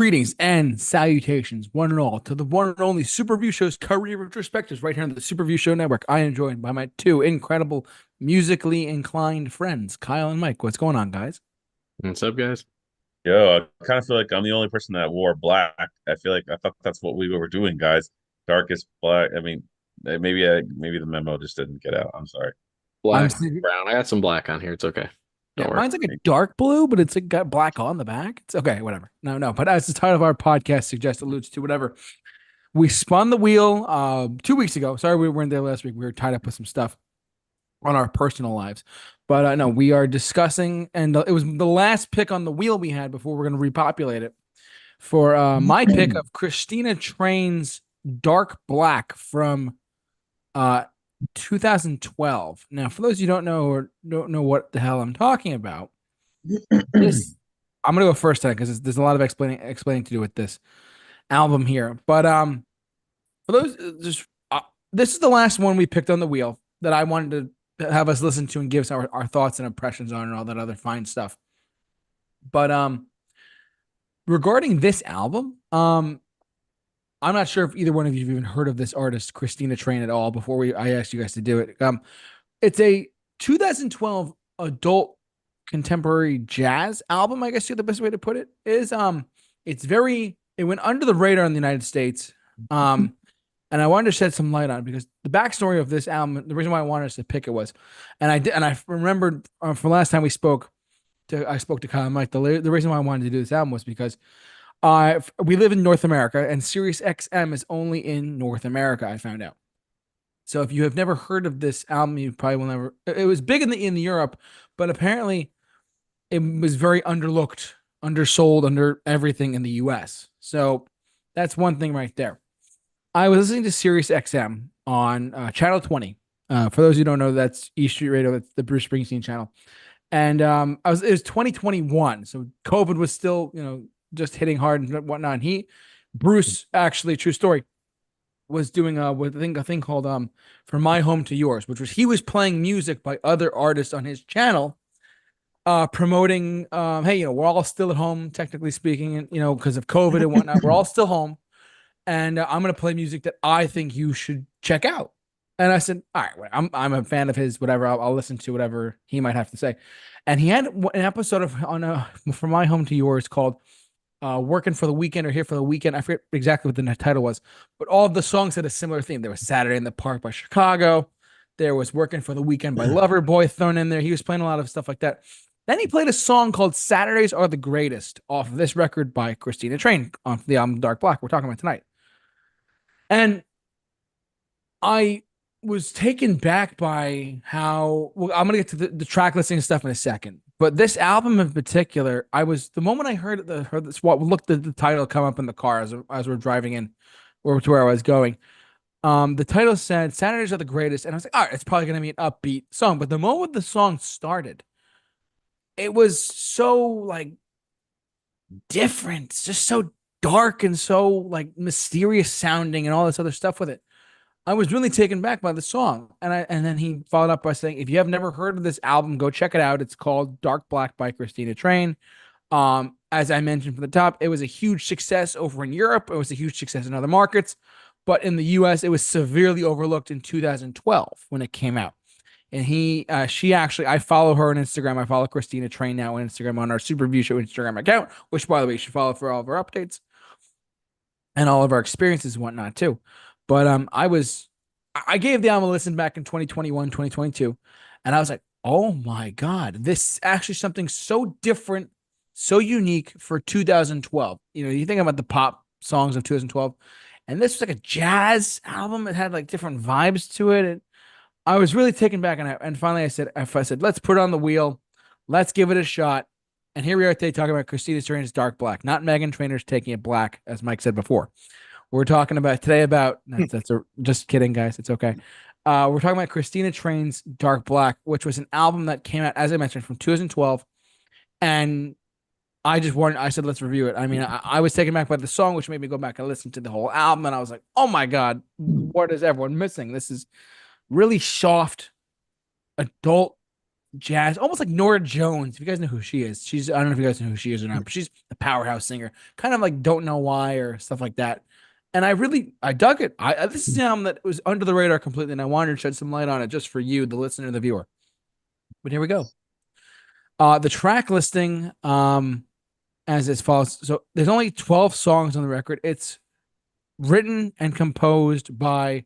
Greetings and salutations, one and all, to the one and only Super Review Show's career retrospectives right here on the Super Review Show Network. I am joined by my two incredible, musically inclined friends, Kyle and Mike. What's going on, guys? What's up, guys? Yo, I kind of feel like I'm the only person that wore black. I feel like I thought that's what we were doing, guys. Darkest black. I mean, maybe the memo just didn't get out. I'm sorry. I'm Black, sitting, brown. I got some black on here. It's okay. yeah, Don't worry. mine's like a dark blue, but it's like got black on the back. It's okay, whatever. No. But as the title of our podcast suggests, alludes to, whatever. We spun the wheel 2 weeks ago. Sorry, we weren't there last week. We were tied up with some stuff on our personal lives. But no, we are discussing, and it was the last pick on the wheel we had before we're going to repopulate it for my pick of Christina Train's Dark Black from uh, 2012. Now, for those you don't know or don't know what the hell I'm talking about, this I'm gonna go first tonight because there's a lot of explaining to do with this album here. But for those just this is the last one we picked on the wheel that I wanted to have us listen to and give us our thoughts and impressions on and all that other fine stuff. But regarding this album, I'm not sure if either one of you have even heard of this artist, Christina Train, at all before I asked you guys to do it. It's a 2012 adult contemporary jazz album, I guess the best way to put it is. It went under the radar in the United States. And I wanted to shed some light on it because the backstory of this album, the reason why I wanted us to pick it was, and I remembered from last time I spoke to Kyle and Mike. The reason why I wanted to do this album was because we live in North America and Sirius XM is only in North America. I found out. So if you have never heard of this album, you probably will never. It was big in the Europe, but apparently it was very underlooked, undersold, under everything in the U.S. So that's one thing right there. I was listening to Sirius XM on channel 20. For those who don't know, that's E Street Radio. That's the Bruce Springsteen channel. And it was 2021, so COVID was still, just hitting hard and whatnot. And Bruce, actually, true story, was doing a thing called "From My Home to Yours," which was he was playing music by other artists on his channel, promoting, hey, we're all still at home, technically speaking, and because of COVID and whatnot, we're all still home, and I'm gonna play music that I think you should check out. And I said, all right, I'm a fan of his, whatever. I'll listen to whatever he might have to say. And he had an episode of on From My Home to Yours called "Working for the Weekend" or "Here for the Weekend." I forget exactly what the title was, but all of the songs had a similar theme. There was "Saturday in the Park" by Chicago. There was "Working for the Weekend" by Loverboy thrown in there. He was playing a lot of stuff like that. Then he played a song called "Saturdays Are the Greatest" off of this record by Christina Train on the album Dark Black we're talking about tonight. And I was taken back by how well, I'm gonna get to the track listing and stuff in a second. But this album in particular, the moment I heard this, looked at the title come up in the car as we're driving in or to where I was going. The title said "Saturdays Are the Greatest," and I was like, all right, it's probably gonna be an upbeat song. But the moment the song started, it was so like different, just so dark and so like mysterious sounding and all this other stuff with it. I was really taken back by the song. And then he followed up by saying, if you have never heard of this album, go check it out. It's called Dark Black by Christina Train. As I mentioned from the top, it was a huge success over in Europe. It was a huge success in other markets. But in the US, it was severely overlooked in 2012 when it came out. And she actually, I follow her on Instagram. I follow Christina Train now on Instagram on our Super Review Show Instagram account, which, by the way, you should follow for all of our updates and all of our experiences and whatnot too. But I gave the album a listen back in 2021, 2022, and I was like, oh my God, this is actually something so different, so unique for 2012. You think about the pop songs of 2012, and this was like a jazz album. It had like different vibes to it. And I was really taken back, and finally I said, let's put it on the wheel, let's give it a shot. And here we are today talking about Christina Train's Dark Black, not Megan Trainor's Taking It Black, as Mike said before. We're talking about today about just kidding, guys. It's okay. We're talking about Christina Train's Dark Black, which was an album that came out, as I mentioned, from 2012. And I said, let's review it. I mean, I was taken back by the song, which made me go back and listen to the whole album. And I was like, oh my God, what is everyone missing? This is really soft, adult jazz, almost like Nora Jones. If you guys know who she is, I don't know if you guys know who she is or not, but she's a powerhouse singer, kind of like Don't Know Why or stuff like that. And I dug it. This is an album that was under the radar completely, and I wanted to shed some light on it just for you, the listener, the viewer. But here we go. The track listing, as it follows. So there's only 12 songs on the record. It's written and composed by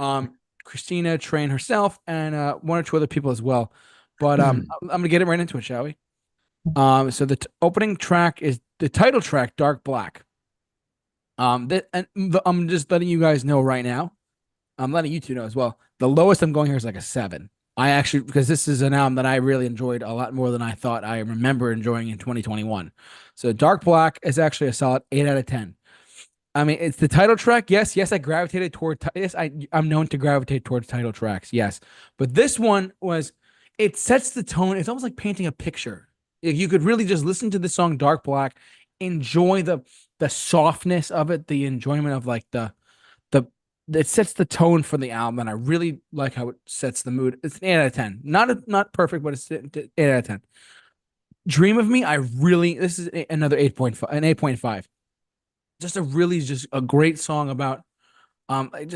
Kristina Train herself and one or two other people as well. But I'm gonna get it right into it, shall we? So the opening track is the title track, Dark Black. I'm just letting you guys know right now. I'm letting you two know as well. The lowest I'm going here is like a 7. I actually, because this is an album that I really enjoyed a lot more than I thought I remember enjoying in 2021. So Dark Black is actually a solid 8 out of 10. I mean, it's the title track. Yes, I gravitated toward. Yes, I'm known to gravitate towards title tracks. Yes, but this one was. It sets the tone. It's almost like painting a picture. You could really just listen to the song "Dark Black," enjoy the softness of it, the enjoyment of like the. It sets the tone for the album, and I really like how it sets the mood. It's an 8 out of 10. Not perfect, but it's 8 out of 10. Dream of Me. This is another 8.5, an 8.5. Just a really just a great song about I'm not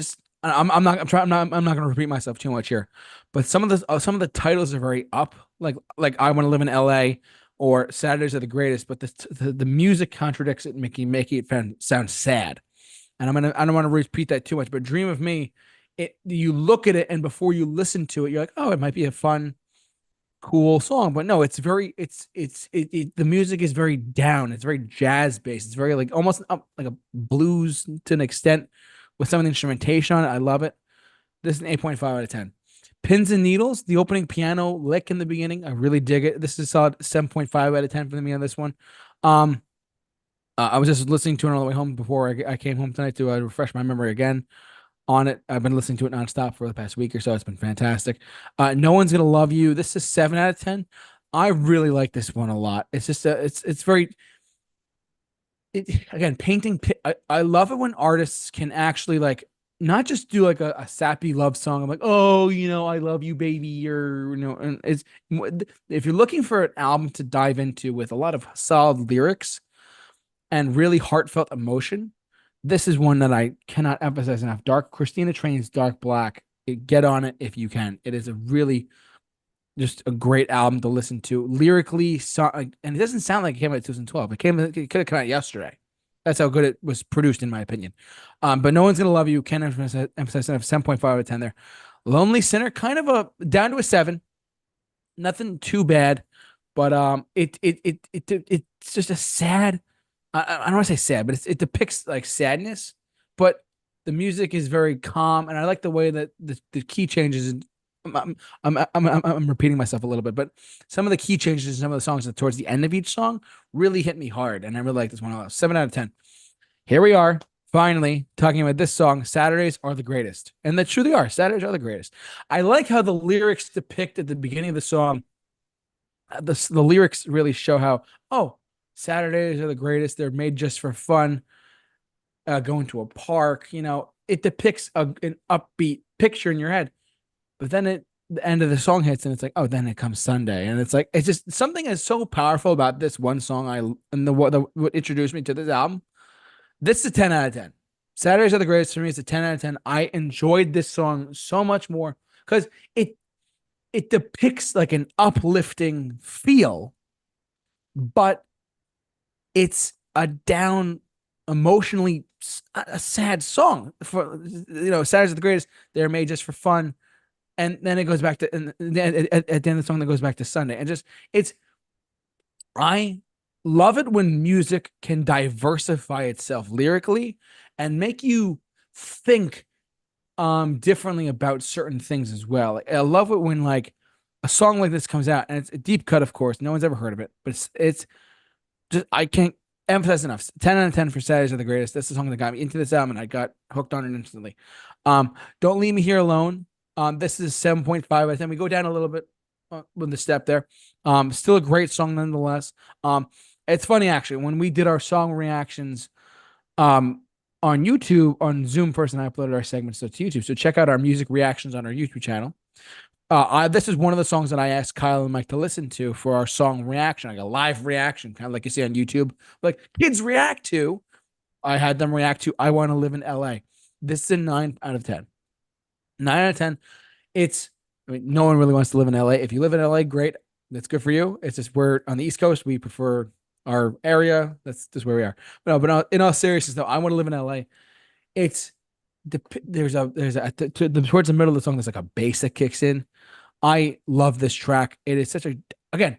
going to repeat myself too much here, but some of the titles are very up, like I Want to Live in L.A. or Saturdays Are the Greatest, but the music contradicts it, making it sound sad. And I don't want to repeat that too much, but Dream of Me, you look at it and before you listen to it, you're like, oh, it might be a fun, cool song, but no, the music is very down. It's very jazz based. It's very like almost like a blues to an extent with some of the instrumentation on it. I love it. This is an 8.5 out of 10. Pins and Needles, the opening piano lick in the beginning, I really dig it. This is a solid 7.5 out of 10 for me on this one. I was just listening to it on the way home before I came home tonight to refresh my memory again on it. I've been listening to it nonstop for the past week or so. It's been fantastic. No One's Gonna Love You. This is 7 out of 10. I really like this one a lot. It's just it's very again painting. I love it when artists can actually like not just do like a sappy love song. I'm like, oh, I love you, baby, or and it's if you're looking for an album to dive into with a lot of solid lyrics and really heartfelt emotion, this is one that I cannot emphasize enough. Kristina Train's Dark Black. Get on it if you can. It is a really just a great album to listen to. Lyrically, and it doesn't sound like it came out in 2012. It could have come out yesterday. That's how good it was produced, in my opinion. But No One's Gonna Love You. Can't emphasize enough. 7.5 out of 10 there. Lonely Sinner, kind of a down to a 7. Nothing too bad, but it's just a sad. I don't want to say sad, but it depicts like sadness, but the music is very calm, and I like the way that the key changes. I'm repeating myself a little bit, but some of the key changes in some of the songs towards the end of each song really hit me hard, and I really like this one a lot. 7 out of 10. Here we are, finally talking about this song. Saturdays Are the Greatest, and that truly are. Saturdays are the greatest. I like how the lyrics depict at the beginning of the song. The lyrics really show how Saturdays are the greatest. They're made just for fun. Going to a park, it depicts an upbeat picture in your head. But then the end of the song hits and it's like, oh, then it comes Sunday. And it's like, it's just something is so powerful about this one song. What introduced me to this album. This is a 10 out of 10. Saturdays Are the Greatest for me. It's a 10 out of 10. I enjoyed this song so much more because it depicts like an uplifting feel, but it's a down, emotionally a sad song. Saturdays Are the Greatest. They're made just for fun, and then it goes back to and at the end of the song that goes back to Sunday, and I love it when music can diversify itself lyrically and make you think differently about certain things as well. Like, I love it when like a song like this comes out and it's a deep cut, of course. No one's ever heard of it, but it's just I can't emphasize enough. 10 out of 10 for Saturdays Are the Greatest. That's the song that got me into this album and I got hooked on it instantly. Don't Leave Me Here Alone. This is 7.5 out of 10. We go down a little bit with the step there. Still a great song nonetheless. It's funny actually when we did our song reactions on YouTube on Zoom first, and I uploaded our segments to YouTube. So check out our music reactions on our YouTube channel. This is one of the songs that I asked Kyle and Mike to listen to for our song reaction, like a live reaction, kind of like you see on YouTube, like kids react to. I had them react to "I Want to Live in L.A." This is a 9 out of 10. 9 out of 10. It's, I mean, no one really wants to live in LA. If you live in LA, great. That's good for you. It's just we're on the East Coast. We prefer our area. That's just where we are. But no, in all seriousness, though, I want to live in LA. It's towards the middle of the song, there's like a bass that kicks in. I love this track. It is such a, again,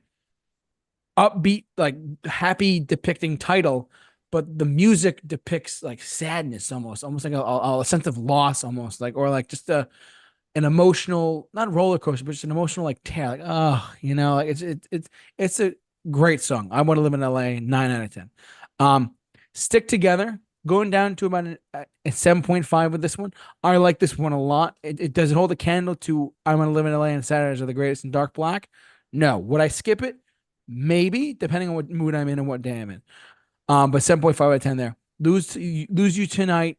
upbeat, like happy depicting title, but the music depicts like sadness almost like a sense of loss almost like, or like just an emotional, not roller coaster, but just an emotional like tear, like, oh, like it's a great song. I Want to Live in LA, 9 out of 10. Stick Together, going down to about a 7.5 with this one. I like this one a lot. It does it hold a candle to I Want to Live in LA and Saturdays Are the Greatest and Dark Black? No. Would I skip it? Maybe, depending on what mood I'm in and what day I'm in. But 7.5 out of 10 there. Lose You Tonight.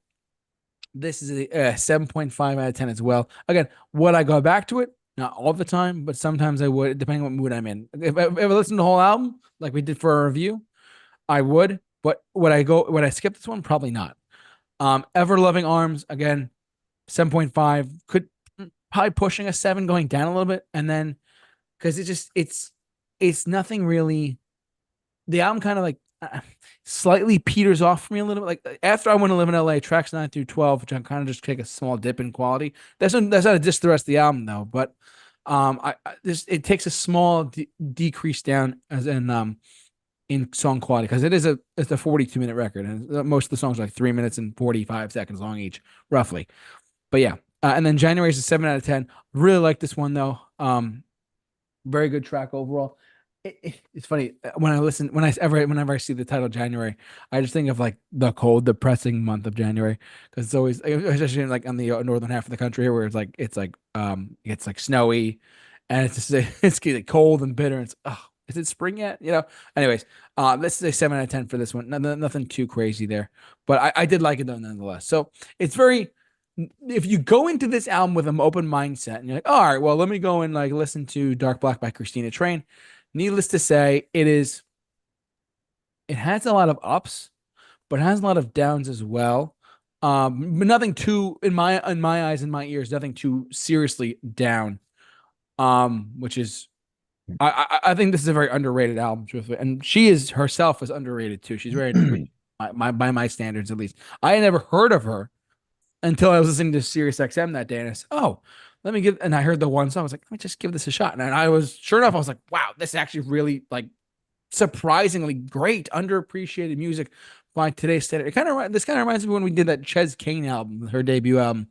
This is a 7.5 out of 10 as well. Again, would I go back to it? Not all the time, but sometimes I would, depending on what mood I'm in. If I listen to the whole album, like we did for our review, I would. But would I skip this one? Probably not. Ever Loving Arms, again, 7.5. Could probably pushing a 7, going down a little bit. And then, because it's nothing really. The album kind of like slightly peters off for me a little bit. Like after I Want to Live in LA, tracks 9 through 12, which I kind of just take a small dip in quality. That's not a diss the rest of the album though, but it takes a small decrease down as in song quality, because it's a 42-minute record, and most of the songs are like 3 minutes and 45 seconds long each, roughly. But yeah, and then January is a 7 out of 10. Really like this one though. Very good track overall. It's funny whenever I see the title January, I just think of like the cold, depressing month of January, because it's always, especially like on the northern half of the country where it's like snowy, and it's just it's getting cold and bitter. And it's, oh, is it spring yet? Anyways, this is a 7 out of 10 for this one. Nothing too crazy there, but I did like it though nonetheless. So it's very. If you go into this album with an open mindset and you're like, all right, well, let me go and like listen to Dark Black by Kristina Train. Needless to say, it has a lot of ups, but it has a lot of downs as well. But nothing too, in my eyes, in my ears, nothing too seriously down. Which is, I think this is a very underrated album, truthfully, and she is herself is underrated too. She's very underrated by my standards, at least. I had never heard of her until I was listening to Sirius XM that day, and I said, "Oh, and I heard the one song. I was like, let me just give this a shot." And I was, sure enough, I was like, "Wow, this is actually really like surprisingly great, underappreciated music by today's standard." This kind of reminds me when we did that Ches Kane album, her debut album,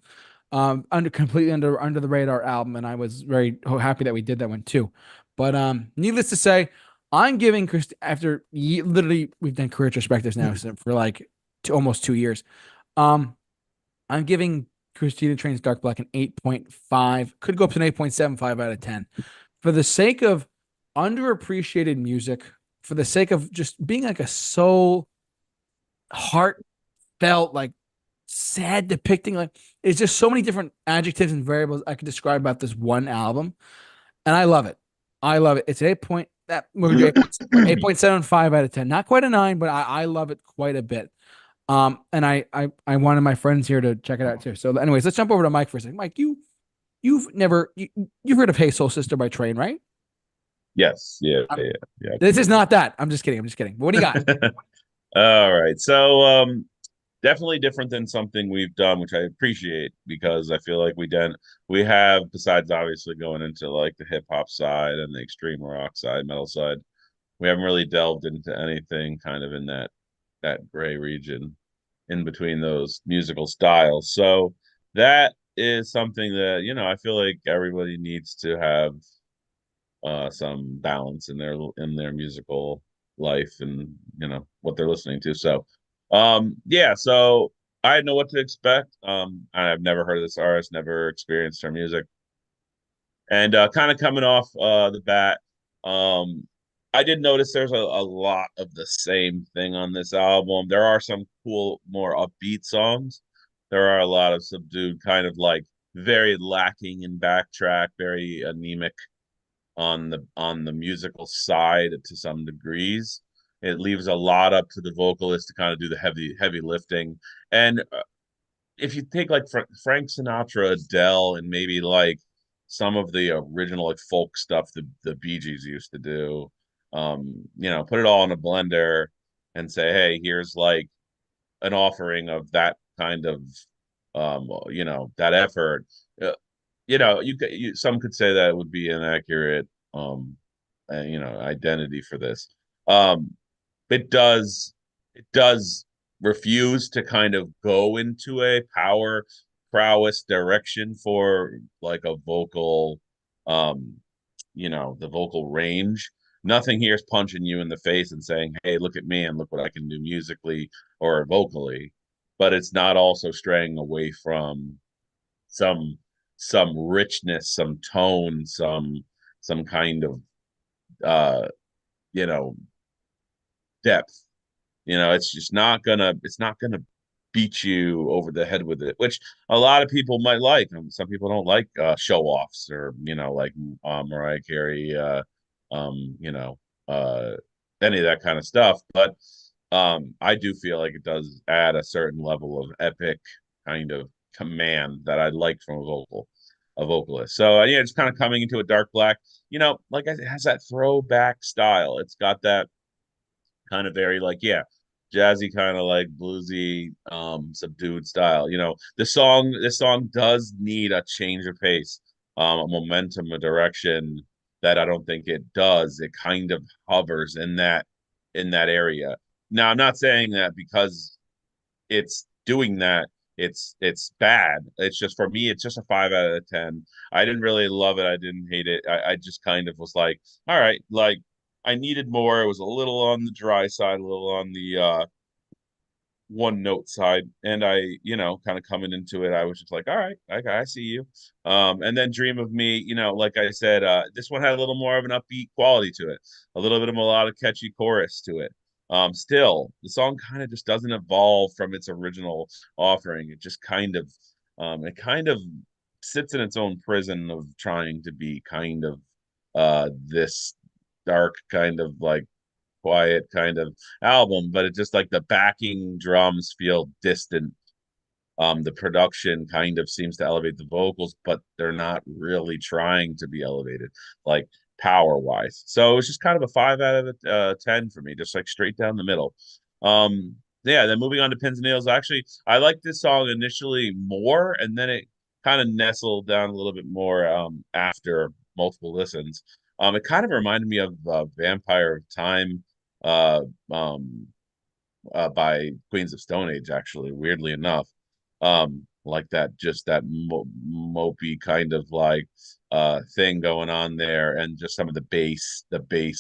completely under the radar album, and I was very happy that we did that one too. But needless to say, I'm giving after literally we've done career retrospectives now for like almost 2 years. I'm giving Kristina Train's Dark Black an 8.5. Could go up to an 8.75 out of 10. For the sake of underappreciated music, for the sake of just being like a soul, heartfelt, like sad depicting, like it's just so many different adjectives and variables I could describe about this one album. And I love it. I love it. It's an 8.75 out of 10. Not quite a 9, but I love it quite a bit. And I wanted my friends here to check it out too. So, anyways, let's jump over to Mike for a second. Mike, you've heard of Hey Soul Sister by Train, right? Yes. Yeah. This is not that. I'm just kidding. But what do you got? All right. So, definitely different than something we've done, which I appreciate, because I feel like we have, besides obviously going into like the hip hop side and the extreme rock side, metal side, we haven't really delved into anything kind of in that gray region in between those musical styles. So that is something that, I feel like everybody needs to have some balance in their musical life and what they're listening to. So yeah, so I didn't know what to expect. I've never heard of this artist, never experienced her music. And kind of coming off the bat, I did notice there's a lot of the same thing on this album. There are some cool, more upbeat songs. There are a lot of subdued, kind of like very lacking in backtrack, very anemic on the musical side to some degrees. It leaves a lot up to the vocalist to kind of do the heavy lifting. And if you take like Frank Sinatra, Adele, and maybe like some of the original like folk stuff the Bee Gees used to do, put it all in a blender and say, hey, here's like an offering of that kind of that effort. Some could say that it would be an accurate identity for this. Um, it does refuse to kind of go into a power prowess direction for like a vocal the vocal range. Nothing here is punching you in the face and saying, hey, look at me and look what I can do musically or vocally. But it's not also straying away from some some richness, some tone, some kind of uh you know depth. It's not gonna beat you over the head with it, which a lot of people might like. Some people don't like show offs or like Mariah Carey, um, you know, uh, any of that kind of stuff. But I do feel like it does add a certain level of epic kind of command that I like from a vocalist. So yeah, it's kind of coming into a dark black. Like it has that throwback style. It's got that kind of very like jazzy kind of like bluesy subdued style. This song does need a change of pace, a momentum, a direction that I don't think it does. It kind of hovers in that area. Now I'm not saying that because it's doing that it's bad. It's just, for me, it's just a 5 out of 10. I didn't really love it, I didn't hate it. I just kind of was like, all right, like I needed more. It was a little on the dry side, a little on the one note side. And I, kind of coming into it, I was just like, all right, I see you. And then Dream of Me, like I said, this one had a little more of an upbeat quality to it, a little bit of a lot of catchy chorus to it. Still, the song kind of just doesn't evolve from its original offering. It kind of sits in its own prison of trying to be kind of this dark kind of like quiet kind of album, but it just like the backing drums feel distant. The production kind of seems to elevate the vocals, but they're not really trying to be elevated, like power wise. So it's just kind of a 5 out of 10 for me, just like straight down the middle. Yeah, then moving on to Pins and Nails. Actually, I liked this song initially more, and then it kind of nestled down a little bit more after multiple listens. It kind of reminded me of Vampire of Time uh, um, by Queens of Stone Age, actually, weirdly enough. Like that, just that mopey kind of like thing going on there, and just some of the bass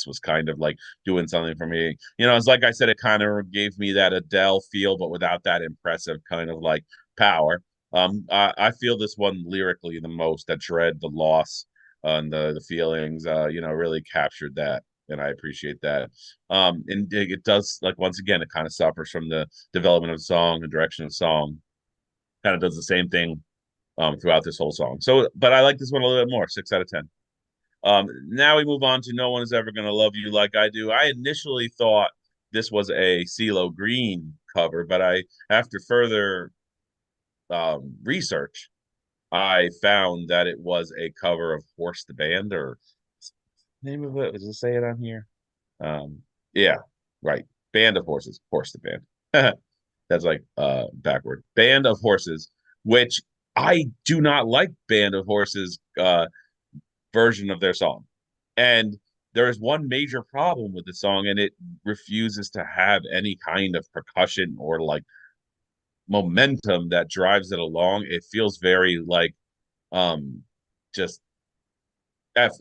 was kind of like doing something for me. It's like I said, it kind of gave me that Adele feel, but without that impressive kind of like power. I feel this one lyrically the most. That dread, the loss, and the feelings, really captured that, and I appreciate that. And it does, like, once again, it kind of suffers from the development of the song, the direction of the song. Kind of does the same thing throughout this whole song. So, but I like this one a little bit more, 6 out of 10. Now we move on to No One Is Ever Gonna Love You Like I Do. I initially thought this was a CeeLo Green cover, but after further research, I found that it was a cover of Horse the Band, or name of it. Does it say it on here? Yeah, right. Band of Horses, Horse the Band. That's like backward. Band of Horses, which I do not like Band of Horses version of their song. And there is one major problem with the song, and it refuses to have any kind of percussion or like momentum that drives it along. It feels very like um just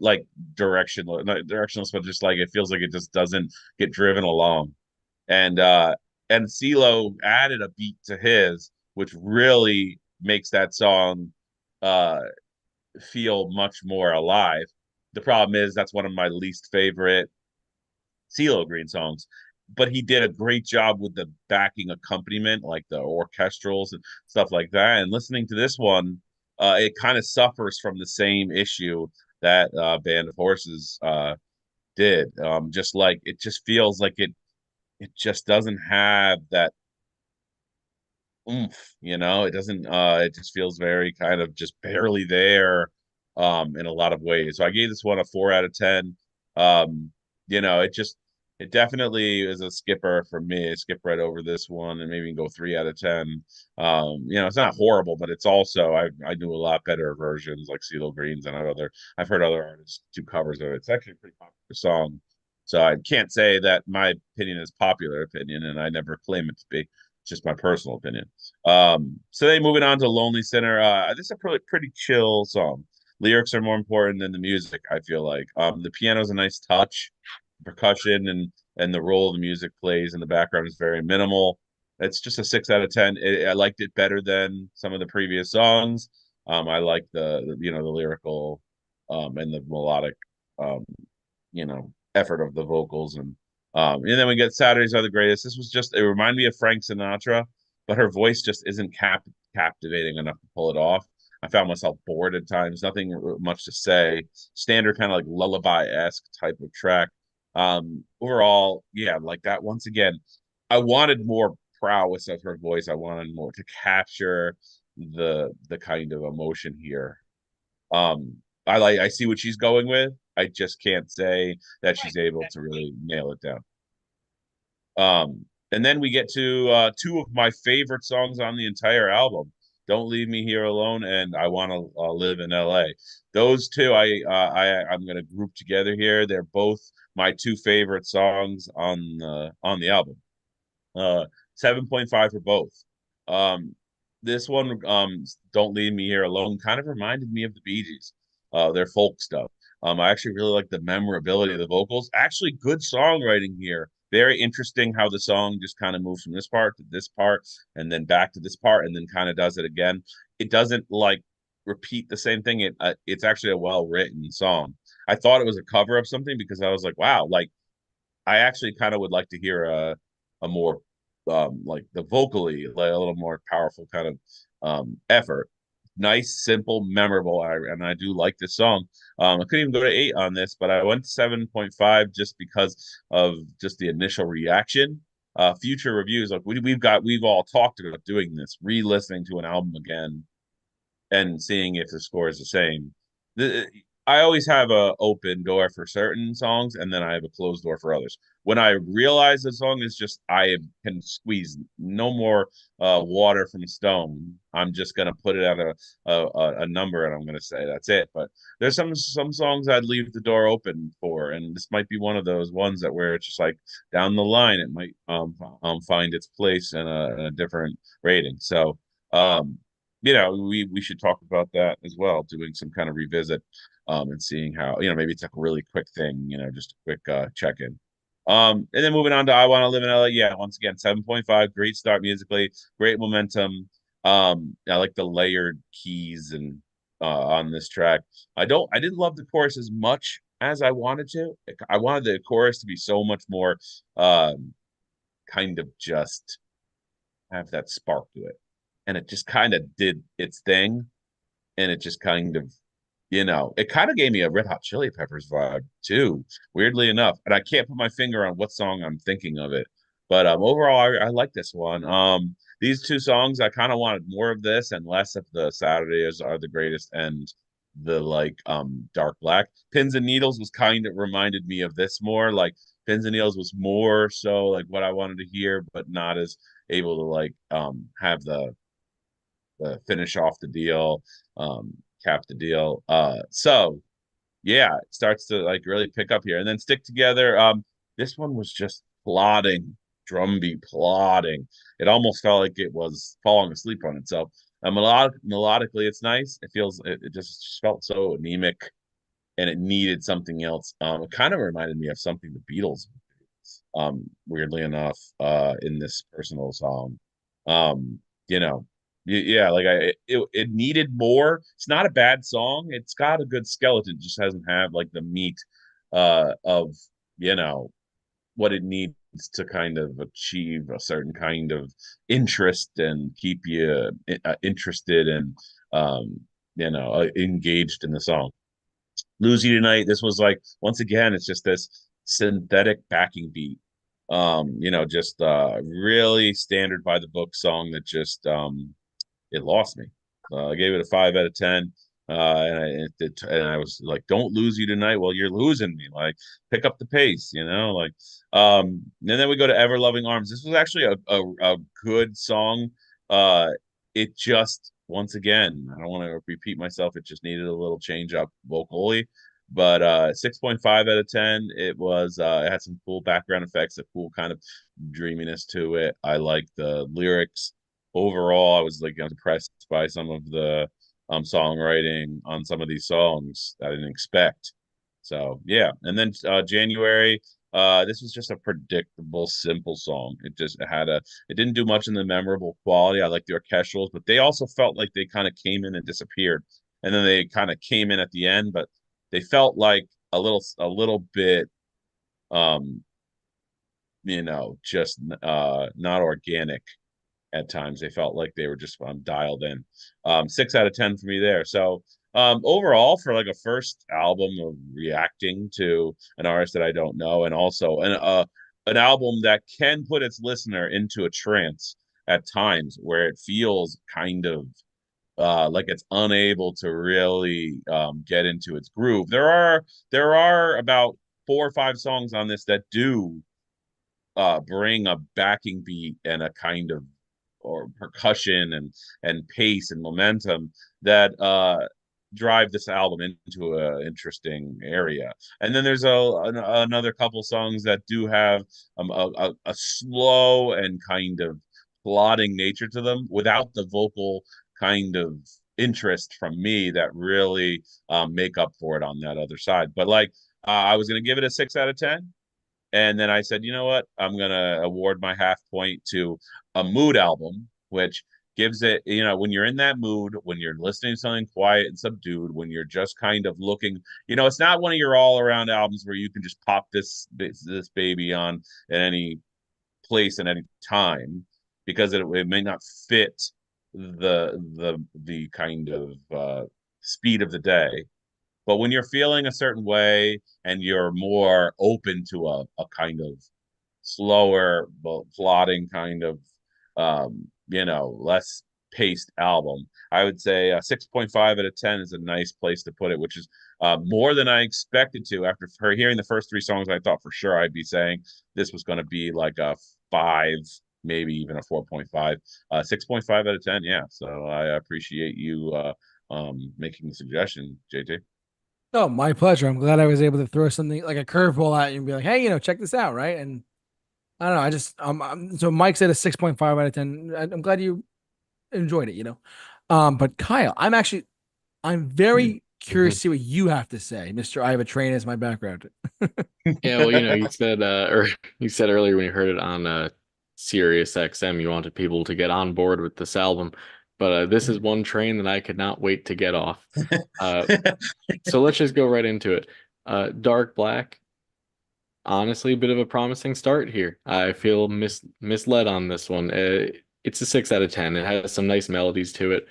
like directional, not directionless, but just like it feels like it just doesn't get driven along. And CeeLo added a beat to his, which really makes that song uh feel much more alive. The problem is that's one of my least favorite CeeLo Green songs, but he did a great job with the backing accompaniment, like the orchestrals and stuff like that. And listening to this one, it kind of suffers from the same issue that Band of Horses did. Just like it just feels like it just doesn't have that oomph, it doesn't it just feels very kind of just barely there in a lot of ways. So I gave this one a 4 out of 10. Um, it definitely is a skipper for me. I skip right over this one and maybe go 3 out of 10. It's not horrible, but it's also I knew a lot better versions like CeeLo Green's and I've heard other artists do covers of it. It's actually a pretty popular song. So I can't say that my opinion is popular opinion, and I never claim it to be. It's just my personal opinion. So then moving on to Lonely Sinner. This is a pretty chill song. Lyrics are more important than the music, I feel like. The piano's a nice touch. Percussion and the role the music plays in the background is very minimal. It's just a 6 out of 10. I liked it better than some of the previous songs. I like the lyrical and the melodic effort of the vocals and then we get Saturdays Are the Greatest. This was just it reminded me of Frank Sinatra, but her voice just isn't captivating enough to pull it off. I found myself bored at times, nothing much to say. Standard kind of like lullaby-esque type of track. Overall, yeah, like that once again, I wanted more prowess of her voice. I wanted more to capture the kind of emotion here. Um, I see what she's going with. I just can't say that she's able to really nail it down. And then we get to two of my favorite songs on the entire album. Don't Leave Me Here Alone and I Want to Live in LA. Those two I'm going to group together here. They're both my two favorite songs on the album. 7.5 for both. Um, this one, Don't Leave Me Here Alone, kind of reminded me of the Bee Gees, their folk stuff. I actually really like the memorability of the vocals. Actually, good songwriting here. Very interesting how the song just kind of moves from this part to this part and then back to this part and then kind of does it again. It doesn't like repeat the same thing. It's actually a well written song. I thought it was a cover of something because I was like, wow, like I actually kind of would like to hear a more like the vocally like a little more powerful kind of effort. Nice, simple, memorable, and I do like this song. I couldn't even go to 8 on this, but I went to 7.5 just because of just the initial reaction. Future reviews, like we've all talked about doing this, re-listening to an album again and seeing if the score is the same. I always have a open door for certain songs, and then I have a closed door for others. When I realize the song is just I can squeeze no more water from a stone, I'm just gonna put it at a number, and I'm gonna say that's it. But there's some songs I'd leave the door open for, and this might be one of those ones that where it's just like down the line it might find its place in a different rating. So um we should talk about that as well, doing some kind of revisit and seeing how, maybe it's like a really quick thing, just a quick check-in. And then moving on to I Want to Live in LA. Yeah, once again, 7.5, great start musically, great momentum. I like the layered keys and on this track. I didn't love the chorus as much as I wanted to. I wanted the chorus to be so much more kind of just have that spark to it. And it just kind of did its thing. And it just kind of, it kind of gave me a Red Hot Chili Peppers vibe too, weirdly enough. And I can't put my finger on what song I'm thinking of it. But overall, I like this one. These two songs, I kind of wanted more of this and less of the Saturdays Are the Greatest and the like Dark Black. Pins and Needles was kind of reminded me of this more. Like Pins and Needles was more so like what I wanted to hear, but not as able to like have finish off the deal, cap the deal. So yeah, it starts to like really pick up here and then Stick Together. This one was just plodding, drumbeat plodding. It almost felt like it was falling asleep on itself. Melodically, it's nice. It just felt so anemic, and it needed something else. It kind of reminded me of something the Beatles, weirdly enough, in this personal song. Um, you know, yeah, like it needed more. It's not a bad song. It's got a good skeleton, it just hasn't had like the meat of you know what it needs to kind of achieve a certain kind of interest and keep you interested and engaged in the song. Lose You Tonight, this was like, once again, it's just this synthetic backing beat. Just really standard by the book song that just it lost me. I gave it a 5 out of 10. And I was like, "Don't lose you tonight." Well, you're losing me. Like, pick up the pace, Like, and then we go to "Ever Loving Arms." This was actually a good song. It just, once again, I don't want to repeat myself. It just needed a little change up vocally. But 6.5 out of 10. It had some cool background effects, a cool kind of dreaminess to it. I like the lyrics overall. I was like impressed by some of the songwriting on some of these songs that I didn't expect. So yeah, and then January. This was just a predictable, simple song. It didn't do much in the memorable quality. I like the orchestrals, but they also felt like they kind of came in and disappeared, and then they kind of came in at the end, but they felt like a little bit, um, just not organic at times. They felt like they were just dialed in. 6 out of 10 for me there. So overall, for like a first album of reacting to an artist that I don't know, and also an album that can put its listener into a trance at times where it feels kind of like it's unable to really get into its groove. There are about 4 or 5 songs on this that do bring a backing beat and a kind of or percussion and pace and momentum that drive this album into an interesting area. And then there's another couple songs that do have a slow and kind of plodding nature to them without the vocal kind of interest from me that really make up for it on that other side. But like I was going to give it a 6 out of 10. And then I said, you know what? I'm going to award my half point to a mood album, which gives it, when you're in that mood, when you're listening to something quiet and subdued, when you're just kind of looking, it's not one of your all around albums where you can just pop this baby on at any place and any time because it may not fit the kind of speed of the day. But when you're feeling a certain way and you're more open to a kind of slower, plodding kind of, less paced album, I would say 6.5 out of 10 is a nice place to put it, which is more than I expected to. After hearing the first 3 songs, I thought for sure I'd be saying this was going to be like a 5, maybe even a 4.5. 6.5 out of 10, yeah. So I appreciate you making the suggestion, JT. Oh, my pleasure. I'm glad I was able to throw something like a curveball at you and be like, hey, check this out, right? And I don't know. I just so Mike said a 6.5 out of 10. I'm glad you enjoyed it. But Kyle, I'm very curious to see what you have to say, Mister. I have a train as my background. Yeah, well, you said or you said earlier when you heard it on Sirius XM, you wanted people to get on board with this album, but this is one train that I could not wait to get off. So let's just go right into it. Dark Black, honestly, a bit of a promising start here. I feel misled on this one. It's a 6 out of 10. It has some nice melodies to it.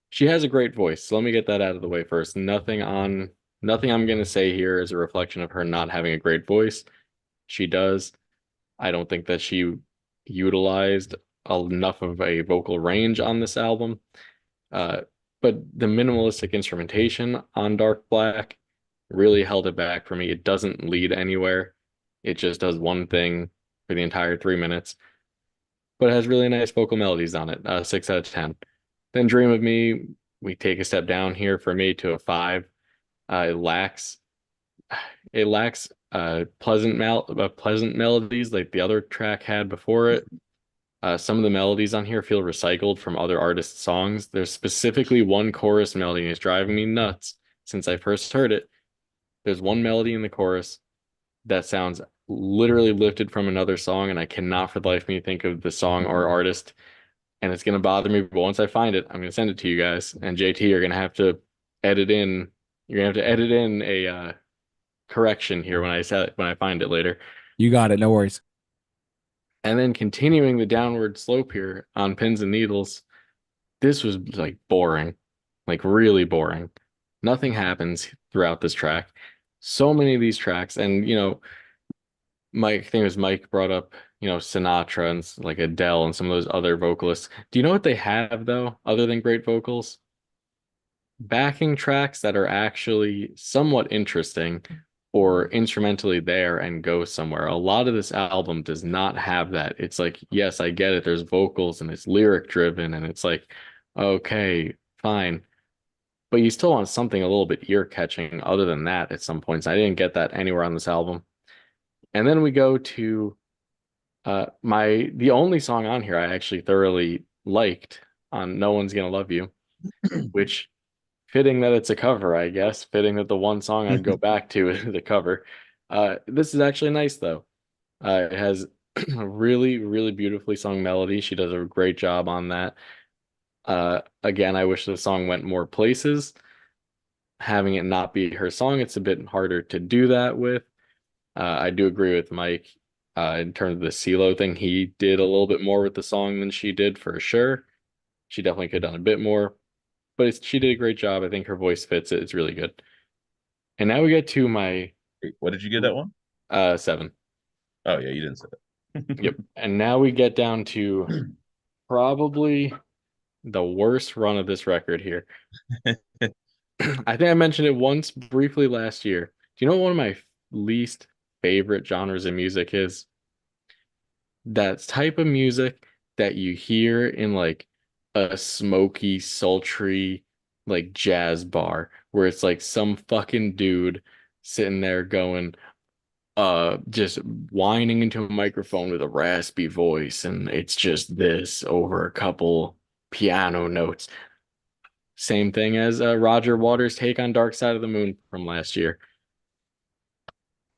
She has a great voice. So let me get that out of the way first. Nothing I'm gonna say here is a reflection of her not having a great voice. She does. I don't think that she utilized enough of a vocal range on this album. Uh, but the minimalistic instrumentation on Dark Black really held it back for me. It doesn't lead anywhere. It just does one thing for the entire 3 minutes, but it has really nice vocal melodies on it. 6 out of 10. Then Dream of Me, we take a step down here for me to a 5. It lacks pleasant melodies like the other track had before it. Some of the melodies on here feel recycled from other artists' songs. There's specifically one chorus melody, and it's driving me nuts since I first heard it. There's one melody in the chorus that sounds literally lifted from another song, and I cannot for the life of me think of the song or artist. And it's gonna bother me, but once I find it, I'm gonna send it to you guys. And JT, you're gonna have to edit in. You're gonna have to edit in a correction here when I find it later. You got it. No worries. And then continuing the downward slope here on Pins and Needles, this was like boring. like really boring. Nothing happens throughout this track. So many of these tracks, and Mike, I think it was Mike brought up, Sinatra and like Adele and some of those other vocalists. Do you know what they have though, other than great vocals? Backing tracks that are actually somewhat interesting or instrumentally there and go somewhere. A lot of this album does not have that. It's like, yes, I get it. There's vocals and it's lyric driven and it's like, okay, fine. But you still want something a little bit ear catching other than that at some points. I didn't get that anywhere on this album. And then we go to the only song on here I actually thoroughly liked on No One's Gonna Love You, which fitting that it's a cover, I guess. Fitting that the one song I'd go back to is the cover. This is actually nice though. It has a really, really beautifully sung melody. She does a great job on that. Again, I wish the song went more places. Having it not be her song, it's a bit harder to do that with. I do agree with Mike in terms of the CeeLo thing. He did a little bit more with the song than she did for sure. She definitely could have done a bit more, but she did a great job. I think her voice fits it. It's really good. And now we get to my What did you get that one? 7. Oh yeah, you didn't say that. Yep. And now we get down to probably the worst run of this record here. I think I mentioned it once briefly last year. Do you know what one of my least favorite genres of music is? That type of music that you hear in like a smoky, sultry, like jazz bar where it's like some fucking dude sitting there going, just whining into a microphone with a raspy voice, and it's just this over a couple piano notes. Same thing as Roger Waters' take on Dark Side of the Moon from last year.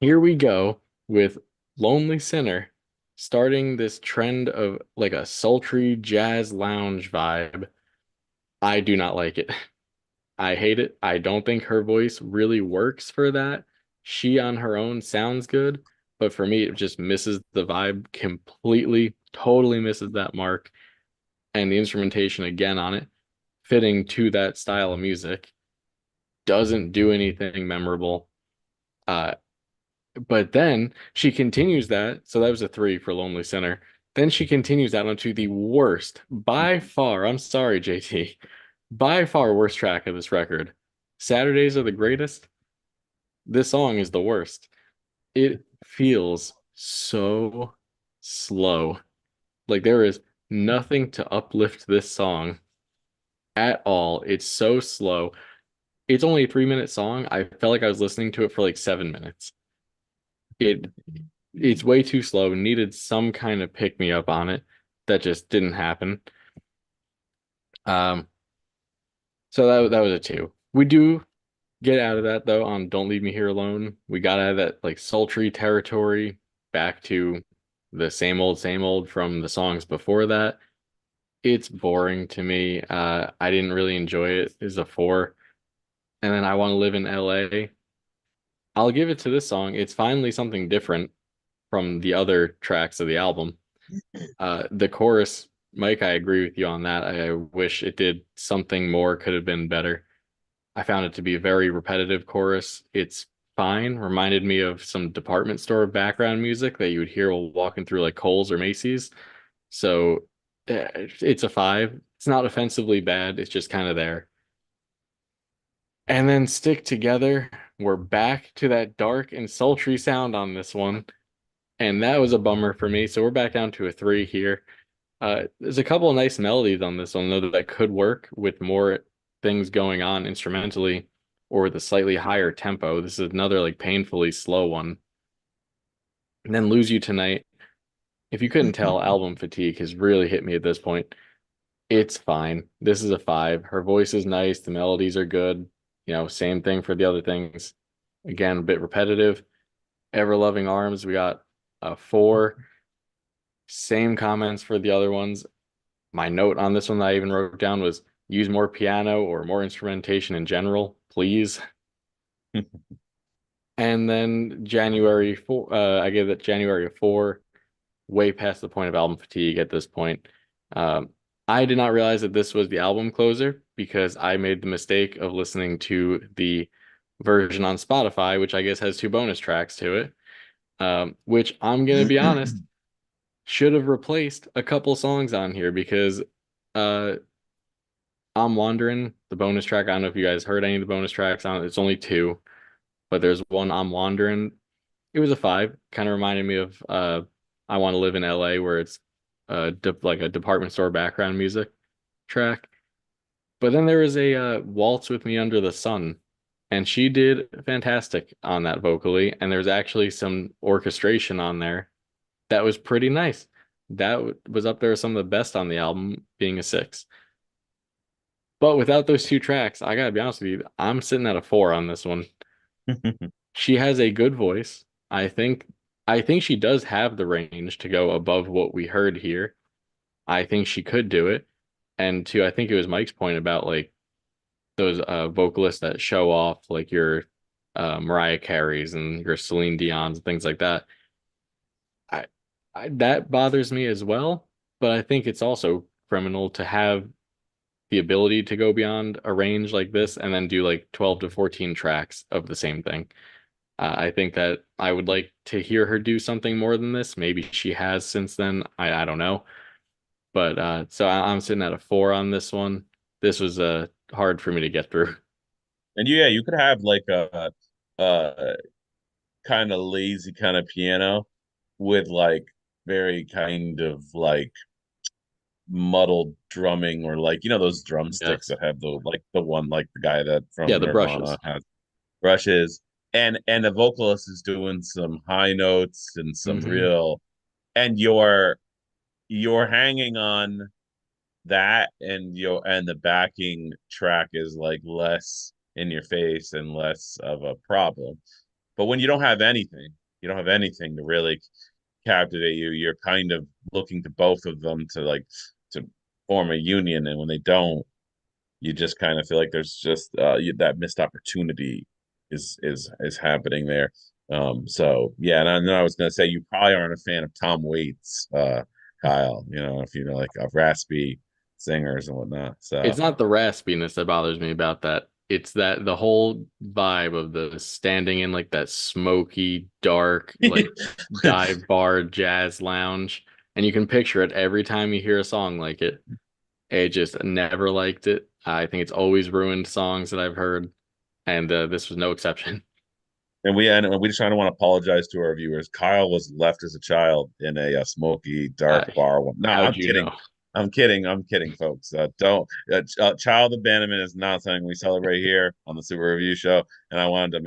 Here we go with Lonely Sinner, starting this trend of like a sultry jazz lounge vibe. I do not like it. I hate it. I don't think her voice really works for that. She on her own sounds good, but for me, it just misses the vibe completely, totally misses that mark. And the instrumentation again on it, fitting to that style of music, doesn't do anything memorable. Uh, but then she continues that. So that was a 3 for Lonely Sinner. Then she continues that onto the worst, by far, I'm sorry, JT, by far worst track of this record. Saturdays Are the Greatest. This song is the worst. It feels so slow. Like there is nothing to uplift this song at all. It's so slow. It's only a 3-minute song. I felt like I was listening to it for like 7 minutes. It's way too slow. Needed some kind of pick me up on it. That just didn't happen. So that was a 2. We do get out of that though on Don't Leave Me Here Alone. We got out of that like sultry territory back to the same old from the songs before that. It's boring to me. I didn't really enjoy it. It's a 4. And then I Want to Live in LA. I'll give it to this song. It's finally something different from the other tracks of the album. The chorus, Mike, I agree with you on that. I wish it did something more, could have been better. I found it to be a very repetitive chorus. It's fine. Reminded me of some department store background music that you would hear while walking through like Kohl's or Macy's. So it's a 5. It's not offensively bad. It's just kind of there. And then Stick Together. We're back to that dark and sultry sound on this one. And that was a bummer for me. So we're back down to a 3 here. There's a couple of nice melodies on this one, though, that could work with more things going on instrumentally or with a slightly higher tempo. This is another like painfully slow one. And then Lose You Tonight. If you couldn't tell, album fatigue has really hit me at this point. It's fine. This is a 5. Her voice is nice. The melodies are good. Same thing for the other things. Again, a bit repetitive. Ever Loving Arms, we got a 4. Same comments for the other ones. My note on this one that I even wrote down was use more piano or more instrumentation in general, please. And then January 4, I gave that January a 4, way past the point of album fatigue at this point. I did not realize that this was the album closer because I made the mistake of listening to the version on Spotify, which I guess has 2 bonus tracks to it, which I'm gonna be honest, should have replaced a couple songs on here because uh I'm Wandering, the bonus track. I don't know if you guys heard any of the bonus tracks on it. It's only 2, but there's one, I'm Wandering. It was a 5. Kind of reminded me of I Want to Live in LA, where it's like a department store background music track. But then there was a Waltz with Me Under the Sun, and she did fantastic on that vocally. And there's actually some orchestration on there that was pretty nice. That was up there with some of the best on the album, being a 6. But without those 2 tracks, I gotta be honest with you, I'm sitting at a 4 on this one. She has a good voice. I think she does have the range to go above what we heard here. I think she could do it. And two, I think it was Mike's point about like those vocalists that show off like your Mariah Careys and your Celine Dion's and things like that. I, that bothers me as well, but I think it's also criminal to have the ability to go beyond a range like this and then do like 12 to 14 tracks of the same thing. I think that I would like to hear her do something more than this. Maybe she has since then. I don't know. But so I'm sitting at a 4 on this one. This was hard for me to get through. And yeah, you could have like a kind of lazy kind of piano with like very kind of like muddled drumming, or like those drumsticks Yes. that have the one like the guy that Yeah, from the brushes. Nirvana has brushes, and the vocalist is doing some high notes and some Hmm. real, and you're hanging on that, and the backing track is like less in your face and less of a problem. But when you don't have anything to really captivate you. You're kind of looking to both of them to form a union, and when they don't, you just kind of feel like there's just that missed opportunity is happening there. So yeah, and I know I was gonna say you probably aren't a fan of Tom Waits, Kyle. If you know like raspy singers and whatnot. It's So not the raspiness that bothers me about that. It's that the whole vibe of the standing in like that smoky, dark, like dive bar jazz lounge. And you can picture it every time you hear a song like it. I just never liked it. I think it's always ruined songs that I've heard, and this was no exception. and we just trying to want to apologize to our viewers. Kyle was left as a child in a smoky, dark bar. No, How'd I'm you kidding. know? I'm kidding. I'm kidding, folks. Don't child abandonment is not something we celebrate here on the Super Review Show. And I wanted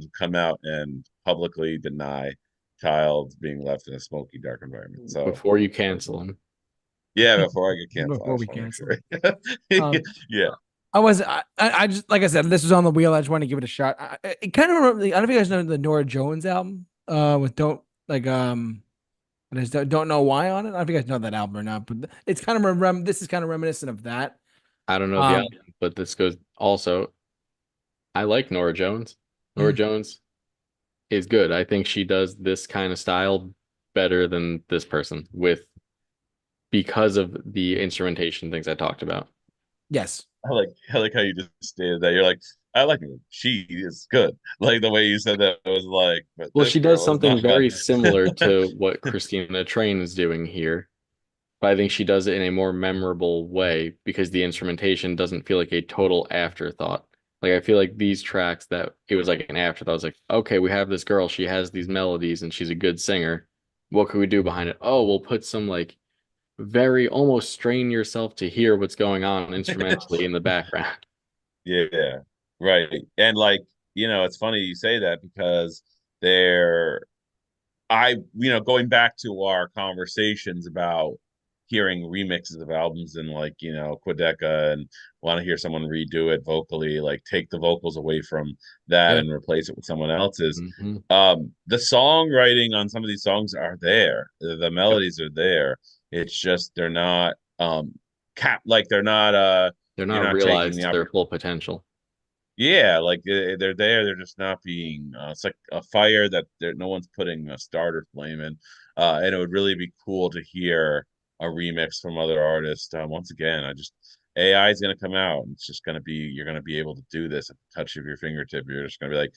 to come out and publicly deny child being left in a smoky, dark environment. So Before you cancel him. yeah, before I get canceled, I Before we just want to cancel. make sure. Um, Yeah. I just like I said, this was on the wheel. I just wanted to give it a shot. It kind of remember. I don't know if you guys know the Nora Jones album. With don't like I just don't know why on it. I don't know if you guys know that album or not, but it's kind of this is kind of reminiscent of that. I don't know the Um, album, but this goes also. I like Nora Jones. Nora mm, Jones is good. I think she does this kind of style better than this person with because of the instrumentation things I talked about. yes. I like how you just stated that. You're like, I like her. She is good. Like the way you said that was like, but Well, this she does girl is something not. very similar to what Christina Train is doing here, but I think she does it in a more memorable way because the instrumentation doesn't feel like a total afterthought. Like I feel like these tracks that it was like an afterthought. I was like, okay, we have this girl, she has these melodies and she's a good singer. What could we do behind it? Oh, we'll put some like very almost strain yourself to hear what's going on instrumentally in the background. Yeah, right. And like, it's funny you say that because they're going back to our conversations about hearing remixes of albums and like, Quedeca, and want to hear someone redo it vocally, like take the vocals away from that Yeah. and replace it with someone else's. Hmm. The songwriting on some of these songs are there. The Yep. melodies are there. It's just they're not they're not They're you're not not taking realized the to their opportunity. full potential. Yeah, like they're there. They're just not being. It's like a fire that no one's putting a starter flame in. And it would really be cool to hear a remix from other artists. Once again, I just AI is going to come out, and it's just going to be, you're going to be able to do this at the touch of your fingertip. You're just going to be like,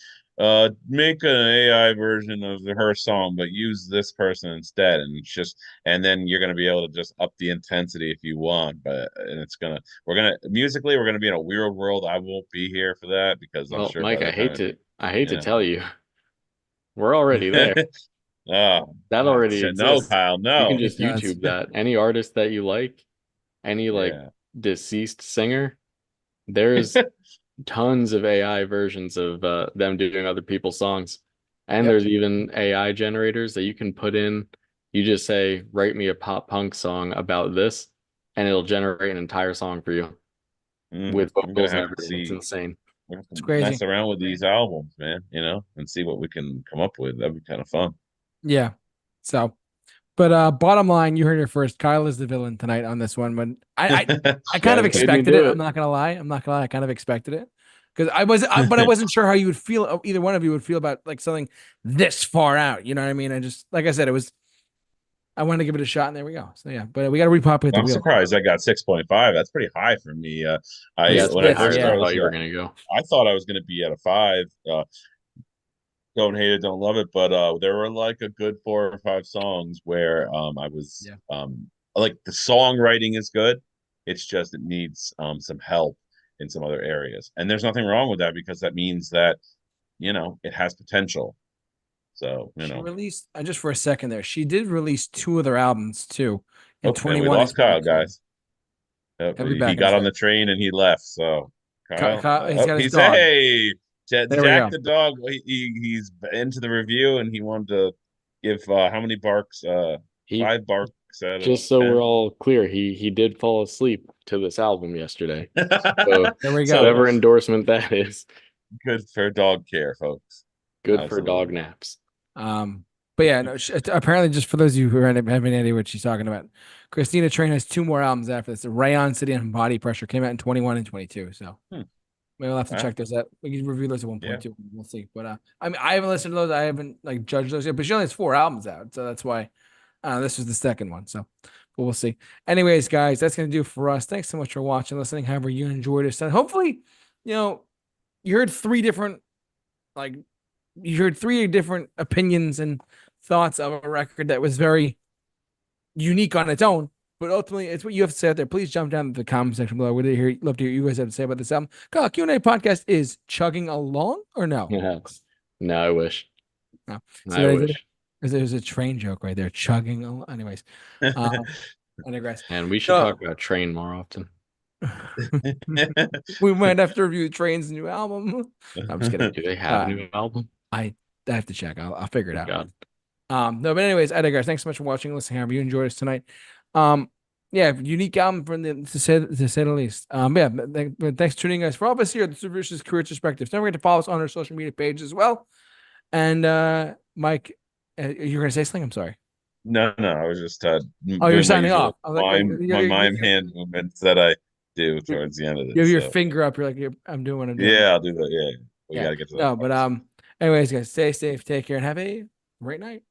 make an AI version of her song, but use this person instead. And it's just, and then you're going to be able to just up the intensity if you want. But, and it's going to, musically, we're going to be in a weird world. I won't be here for that because I'm Well, sure by Mike, the time, I hate to yeah. tell you, we're already there. Oh, That already shit. No, exists. Kyle, You can no. just It does. YouTube that. Any artist that you like, any like Yeah. deceased singer, there's tons of AI versions of them doing other people's songs. And Yep. there's even AI generators that you can put in. You just say, write me a pop punk song about this, and it'll generate an entire song for you with I'm gonna vocals and have to everything. It's see. insane. We have to It's crazy. mess around with these albums, man, and see what we can come up with. That'd be kind of fun. Yeah. So, but bottom line, you heard it first. Kyle is the villain tonight on this one. But I kind of Yeah, Made me expected do it. I'm it. not gonna lie. I'm not gonna lie. I kind of expected it because but I wasn't sure how you would feel. Either one of you would feel about like something this far out. You know what I mean? I just, like I said, it was. I wanted to give it a shot, and there we go. So yeah, but we got to repopulate the I'm wheel. surprised I got 6.5. That's pretty high for me. For I Yeah, when that's I way first higher than I yeah. started thought you listening, were gonna go. I thought I was gonna be at a 5. Don't hate it, don't love it, but there were like a good 4 or 5 songs where I was Yeah. like the songwriting is good. It's just it needs some help in some other areas, and there's nothing wrong with that because that means that it has potential. So She released just for a second there. She did release 2 other albums too in oh, and we 21 and lost Kyle, 22. guys. He'll be He back in a got on sec. the train and he left. So Kyle, He's got his he's dog. hey There we Jack go. the dog. He's into the review and he wanted to give how many barks? He 5 barks out of Just so we're 10. all clear, he did fall asleep to this album yesterday. So There we go. So whatever endorsement that is, good for dog care, folks. good for dog Absolutely. naps. But yeah, no, apparently, just for those of you who have any idea what she's talking about, Kristina Train has 2 more albums after this. Rayon City and Body Pressure came out in 21 and 22. So Hmm. maybe we'll have to Wow. check those out. We can review those at Yeah. 1.2. We'll see. But I mean, I haven't listened to those. I haven't like judged those yet. But she only has 4 albums out, so that's why this was the second one. So, but we'll see. Anyways, guys, that's gonna do for us. Thanks so much for watching, listening. However you enjoyed us, and hopefully, you heard 3 different like you heard 3 different opinions and thoughts of a record that was very unique on its own. But ultimately, it's what you have to say out there. Please jump down to the comment section below. We'd love to hear what you guys have to say about this album. Kyle, Q&A podcast is chugging along or no? Yes. No, I wish. No. I wish. There's a train joke right there. Chugging along. Anyways. I digress. And we should talk about Train more often. We might have to review Train's new album. No, I'm just kidding. Do they have a new album? I have to check. I'll figure it out. God. No, but anyways, I digress. Thanks so much for watching, listening. However you enjoyed us tonight. Yeah, unique album from to say the least. Yeah, but thanks for tuning in, guys. For all of us here at the Supervision's Career Retrospectives, don't forget to follow us on our social media page as well. And Mike, you're gonna say something? I'm sorry. No, I was just You're signing off. my mime hand movements that I do towards the end of You have this. your So finger up. You're like, I'm doing what I'm doing. yeah, I'll do that. Yeah, we Yeah. gotta get to that No, part. but anyways, guys, stay safe, take care, and have a great night.